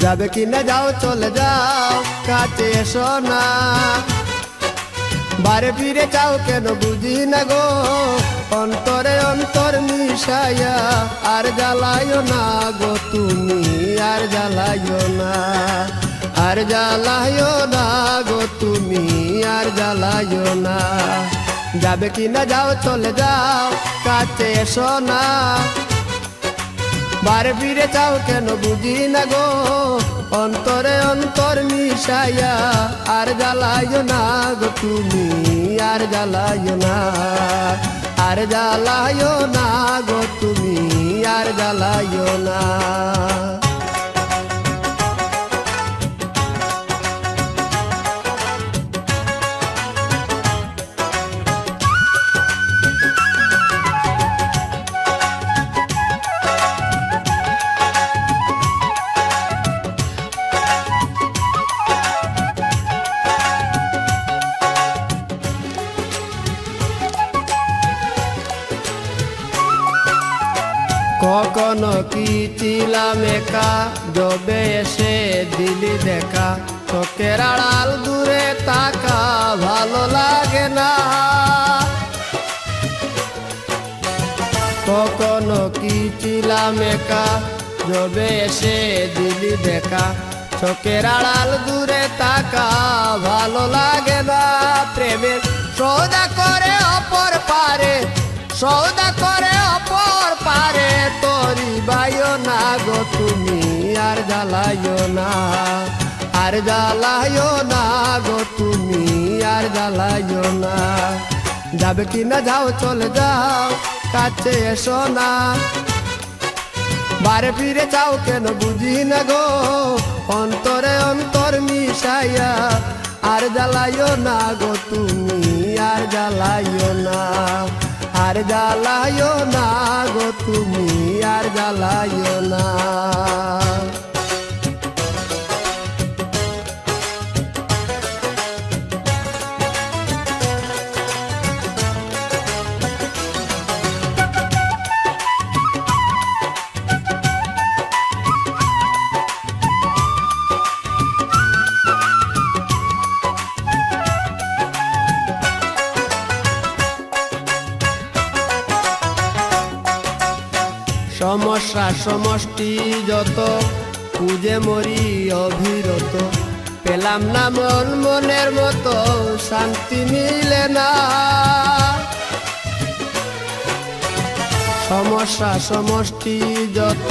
যাবে কিনা যাও চলে যাও কাছে এসো না, বারে ফিরে যাও কেন বুঝি না গো, অন্তরে অন্তর মিশাইয়া আর জ্বালাইও না গো তুমি, আর জ্বালাইও না, আর জ্বালাইও না গো তুমি, আর জ্বালাইও না। যাবে কিনা যাও চলে যাও কাছে এসো না, বারে ফিরে যাও কেন বুঝি না গো, অন্তরে অন্তর মিশাইয়া আর জ্বালাইও না গো তুমি, আর জ্বালাইও না, আর জ্বালাইও না গো তুমি, আর জ্বালাইও না। কখনো কি ছিলাম একা, যবে এসে দিলি দেখা, চোখের আড়াল দূরে তাকা ভালো লাগে না। কখনো কি ছিলাম একা, যবে এসে দিলি দেখা, চোখের আড়াল দূরে তাকা ভালো লাগে না। প্রেমের সৌদা করে অপর পারে, সৌদা করে অপর পারে, তোরি বাইও না গো তুমি, আর জ্বালাইও না, আর জ্বালাইও না গো তুমি, আর জ্বালাইও না। যাবে কিনা যাও চলে যাও কাছে এসো না, বারে ফিরে যাও কেন বুঝি না গো, অন্তরে অন্তর মিশাইয়া আর জ্বালাইও না গো তুমি, আর জ্বালাইও না, আর জ্বালাইও না গো তুমি, আর জ্বালাইও না। সমস্যা সমষ্টি যত খুঁজে মরি অবিরত, পেলাম না মন মনের মতো শান্তি মিলে না। সমস্যা সমষ্টি যত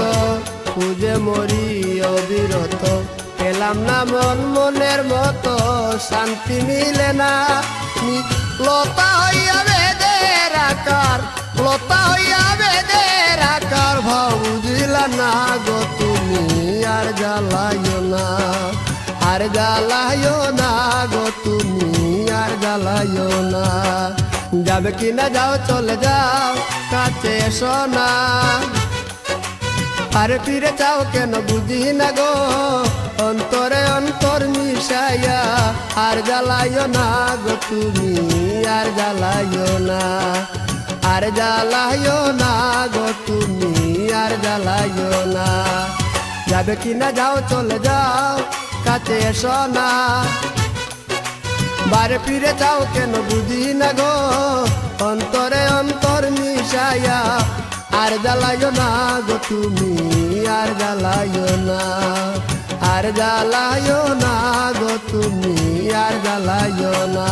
খুঁজে মরি অবিরত, পেলাম না মন মনের মতো শান্তি মিলে না। লতা হইয়া বেদের আকার, লতা হইয়া বেদের আকার, ভাব বুঝিলা না গো তুমি, আর জ্বালাইও না, আর জ্বালাইও না গো তুমি, আর জ্বালাইও না। যাবে কিনা যাও চলে যাও কাছে এসো না, আরে ফিরে যাও কেন বুঝি না গো, অন্তরে অন্তর মিশাইয়া আর জ্বালাইও না গো তুমি, আর জ্বালাইও না, আর জ্বালাইও না গো তুমি, আর জ্বালাইও না। যাবে কিনা যাও চলে যাও কাছে এসো না, বারে ফিরে যাও কেন বুঝি না গো, অন্তরে অন্তর মিশাইয়া আর জ্বালাইও না গো তুমি, আর জ্বালাইও না, আর জ্বালাইও না গো তুমি, আর জ্বালাইও না।